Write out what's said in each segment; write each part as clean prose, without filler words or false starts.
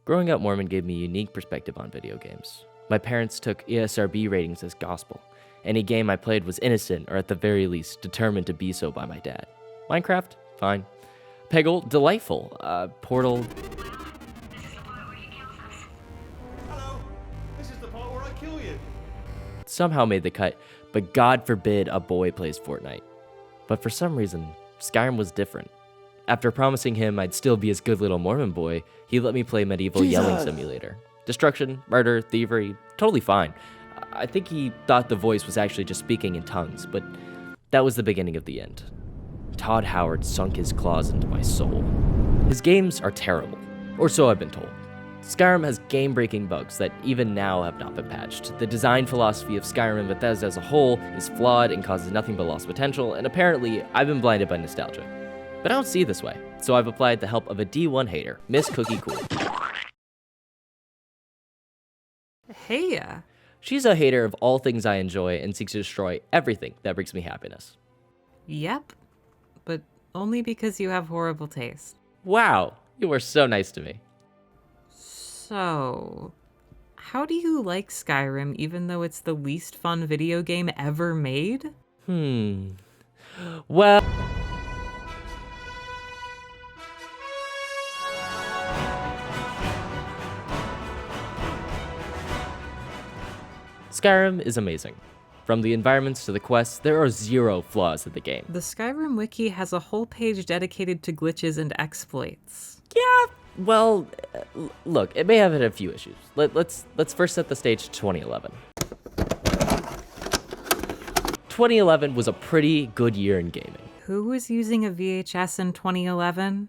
Growing up Mormon gave me a unique perspective on video games. My parents took ESRB ratings as gospel. Any game I played was innocent, or at the very least, determined to be so by my dad. Minecraft? Fine. Peggle? Delightful. Portal? Hello, this is the part where I kill you. Somehow made the cut, but God forbid a boy plays Fortnite. But for some reason, Skyrim was different. After promising him I'd still be his good little Mormon boy, he let me play medieval yelling simulator. Destruction, murder, thievery, totally fine. I think he thought the voice was actually just speaking in tongues, but that was the beginning of the end. Todd Howard sunk his claws into my soul. His games are terrible, or so I've been told. Skyrim has game-breaking bugs that even now have not been patched. The design philosophy of Skyrim and Bethesda as a whole is flawed and causes nothing but lost potential, and apparently I've been blinded by nostalgia. But I don't see it this way, so I've applied the help of a D1 hater, Miss Cookie Cool. Hey. She's a hater of all things I enjoy and seeks to destroy everything that brings me happiness. Yep. But only because you have horrible taste. Wow, you were so nice to me. So, how do you like Skyrim even though it's the least fun video game ever made? Well... Skyrim is amazing. From the environments to the quests, there are zero flaws in the game. The Skyrim wiki has a whole page dedicated to glitches and exploits. Yeah, well, look, it may have had a few issues. Let's first set the stage to 2011. 2011 was a pretty good year in gaming. Who was using a VHS in 2011?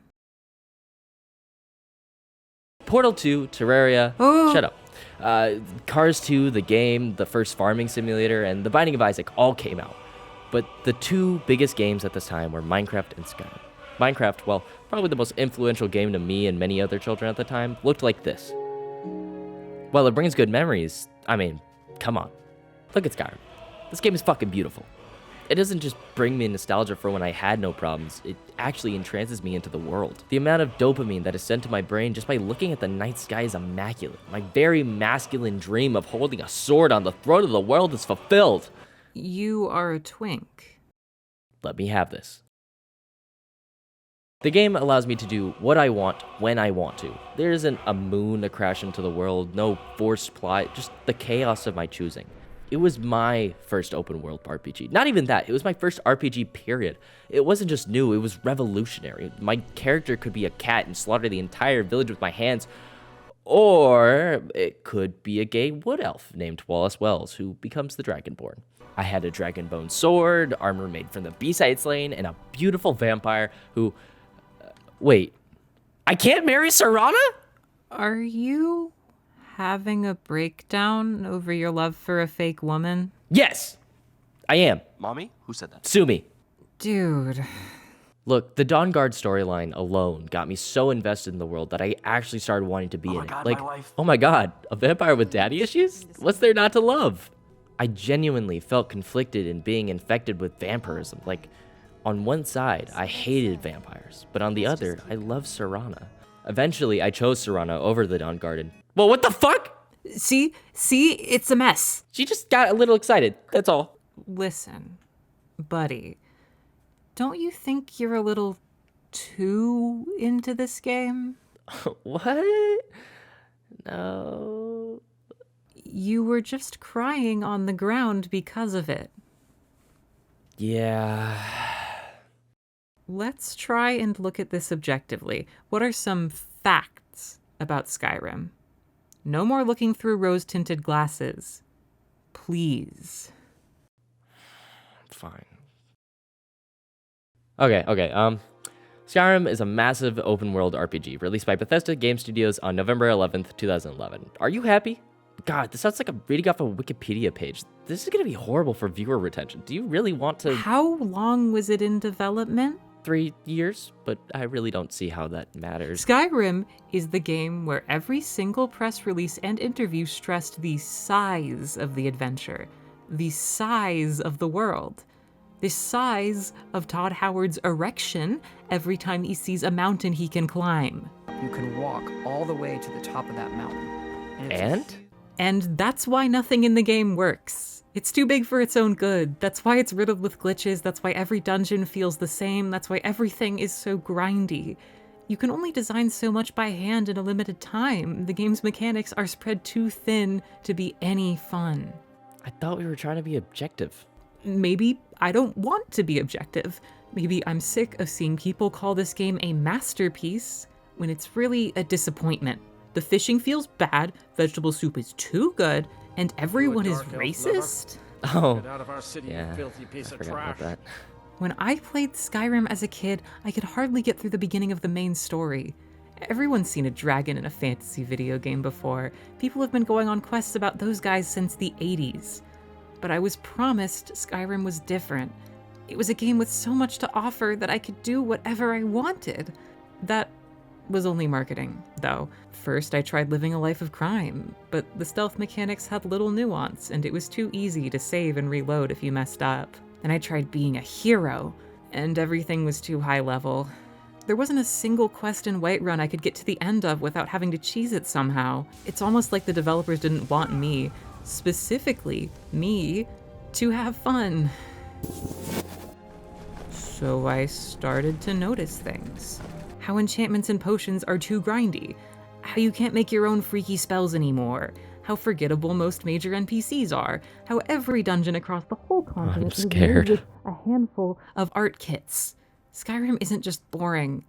Portal 2, Terraria, Oh. Shut up. Cars 2, the game, the first farming simulator, and The Binding of Isaac all came out. But the two biggest games at this time were Minecraft and Skyrim. Minecraft, well, probably the most influential game to me and many other children at the time, looked like this. While it brings good memories, I mean, come on. Look at Skyrim. This game is fucking beautiful. It doesn't just bring me nostalgia for when I had no problems, it actually entrances me into the world. The amount of dopamine that is sent to my brain just by looking at the night sky is immaculate. My very masculine dream of holding a sword on the throat of the world is fulfilled. You are a twink. Let me have this. The game allows me to do what I want when I want to. There isn't a moon to crash into the world, no forced plot, just the chaos of my choosing. It was my first open world RPG. Not even that, it was my first RPG period. It wasn't just new, it was revolutionary. My character could be a cat and slaughter the entire village with my hands, or it could be a gay wood elf named Wallace Wells who becomes the Dragonborn. I had a dragonbone sword, armor made from the B-side slain, and a beautiful vampire who... wait, I can't marry Serana? Are you having a breakdown over your love for a fake woman? Yes, I am. Mommy? Who said that? Sue me. Dude. Look, the Dawn Guard storyline alone got me so invested in the world that I actually started wanting to be in it. God, Like, my wife. oh my god, a vampire with daddy issues? What's there not to love? I genuinely felt conflicted in being infected with vampirism. Like, on one side, I hated vampires, but on the other, I loved Serana. Eventually, I chose Serana over the Dawn Guard. Well, what the fuck? See, it's a mess. She just got a little excited, that's all. Listen, buddy, don't you think you're a little too into this game? What? No. You were just crying on the ground because of it. Yeah. Let's try and look at this objectively. What are some facts about Skyrim? No more looking through rose-tinted glasses. Please. Fine. Okay. Skyrim is a massive open-world RPG released by Bethesda Game Studios on November 11th, 2011. Are you happy? God, this sounds like I'm reading off a Wikipedia page. This is going to be horrible for viewer retention. Do you really want to... How long was it in development? 3 years, but I really don't see how that matters. Skyrim is the game where every single press release and interview stressed the size of the adventure, the size of the world, the size of Todd Howard's erection every time he sees a mountain he can climb. you can walk all the way to the top of that mountain. It's And? And that's why nothing in the game works. It's too big for its own good. That's why it's riddled with glitches. That's why every dungeon feels the same. That's why everything is so grindy. You can only design so much by hand in a limited time. The game's mechanics are spread too thin to be any fun. I thought we were trying to be objective. Maybe I don't want to be objective. Maybe I'm sick of seeing people call this game a masterpiece when it's really a disappointment. The fishing feels bad, vegetable soup is too good, and everyone is racist? Oh, Get out of our city, yeah, you filthy piece I of forgot trash. about that. When I played Skyrim as a kid, I could hardly get through the beginning of the main story. Everyone's seen a dragon in a fantasy video game before. People have been going on quests about those guys since the 80s. But I was promised Skyrim was different. It was a game with so much to offer that I could do whatever I wanted. That was only marketing, though. First, I tried living a life of crime, but the stealth mechanics had little nuance, and it was too easy to save and reload if you messed up. Then I tried being a hero, and everything was too high level. There wasn't a single quest in Whiterun I could get to the end of without having to cheese it somehow. It's almost like the developers didn't want me, specifically me, to have fun. So I started to notice things. How enchantments and potions are too grindy. How you can't make your own freaky spells anymore. How forgettable most major NPCs are. How every dungeon across the whole continent is scared. with a handful of art kits. Skyrim isn't just boring.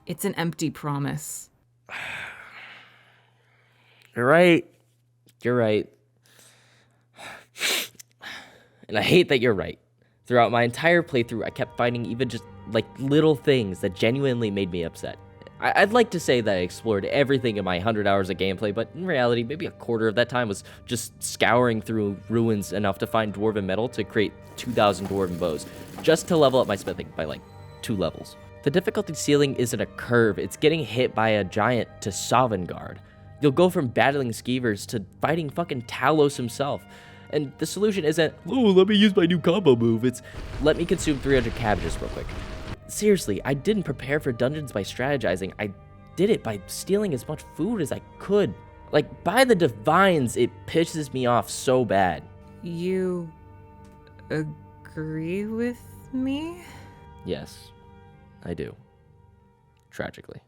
It's an empty promise. You're right. You're right. And I hate that you're right. Throughout my entire playthrough, I kept finding even just like little things that genuinely made me upset. I'd like to say that I explored everything in my 100 hours of gameplay, but in reality, maybe a quarter of that time was just scouring through ruins enough to find dwarven metal to create 2,000 dwarven bows, just to level up my smithing by like 2 levels. The difficulty ceiling isn't a curve, it's getting hit by a giant to Sovngarde. You'll go from battling skeevers to fighting fucking Talos himself. And the solution isn't, oh, let me use my new combo move, it's, let me consume 300 cabbages real quick. Seriously, I didn't prepare for dungeons by strategizing, I did it by stealing as much food as I could. Like, by the divines, it pisses me off so bad. You agree with me? Yes, I do. Tragically.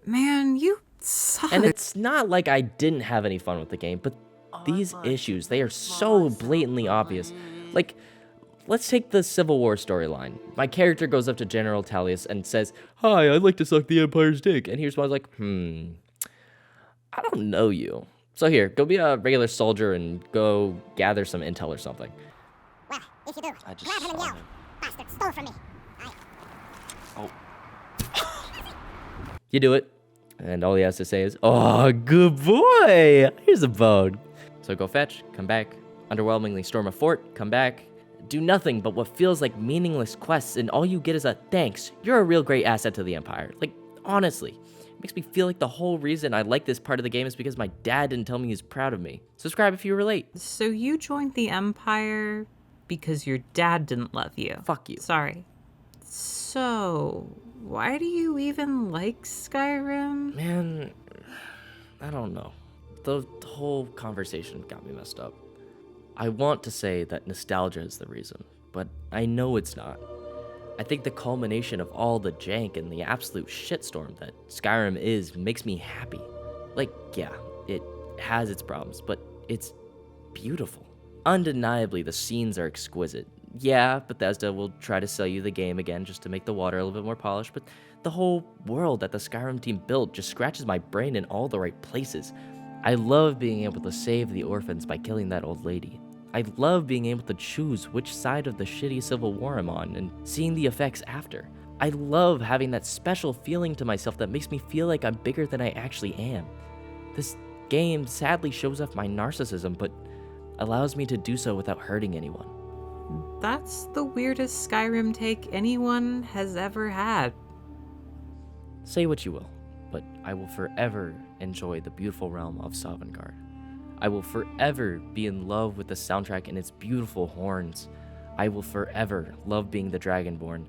Man, you suck. And it's not like I didn't have any fun with the game, but these issues, they are so blatantly obvious. Like, let's take the Civil War storyline. My character goes up to General Tullius and says, "Hi, I'd like to suck the Empire's dick." And he responds like, I don't know you. So here, go be a regular soldier and go gather some intel or something. Well, if you do, I just grab him and saw yell. him. Bastard stole from me. Oh. You do it. And all he has to say is, "Oh, good boy. Here's a bone." So go fetch, come back, underwhelmingly storm a fort, come back, do nothing but what feels like meaningless quests, and all you get is a thanks. You're a real great asset to the Empire. Like, honestly, it makes me feel like the whole reason I like this part of the game is because my dad didn't tell me he's proud of me. Subscribe if you relate. So you joined the Empire because your dad didn't love you. Fuck you. Sorry. So, why do you even like Skyrim? Man, I don't know. The whole conversation got me messed up. I want to say that nostalgia is the reason, but I know it's not. I think the culmination of all the jank and the absolute shitstorm that Skyrim is makes me happy. Like, yeah, it has its problems, but it's beautiful. Undeniably, the scenes are exquisite. Yeah, Bethesda will try to sell you the game again just to make the water a little bit more polished, but the whole world that the Skyrim team built just scratches my brain in all the right places. I love being able to save the orphans by killing that old lady. I love being able to choose which side of the shitty civil war I'm on and seeing the effects after. I love having that special feeling to myself that makes me feel like I'm bigger than I actually am. This game sadly shows off my narcissism, but allows me to do so without hurting anyone. That's the weirdest Skyrim take anyone has ever had. Say what you will, but I will forever enjoy the beautiful realm of Sovngarde. I will forever be in love with the soundtrack and its beautiful horns. I will forever love being the Dragonborn.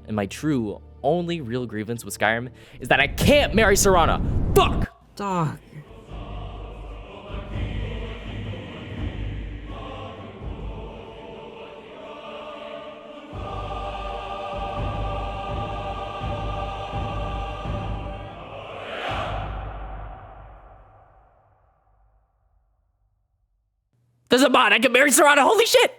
And my true, only real grievance with Skyrim is that I can't marry Serana. Fuck! Dog. There's a mod, I can marry Serana, holy shit!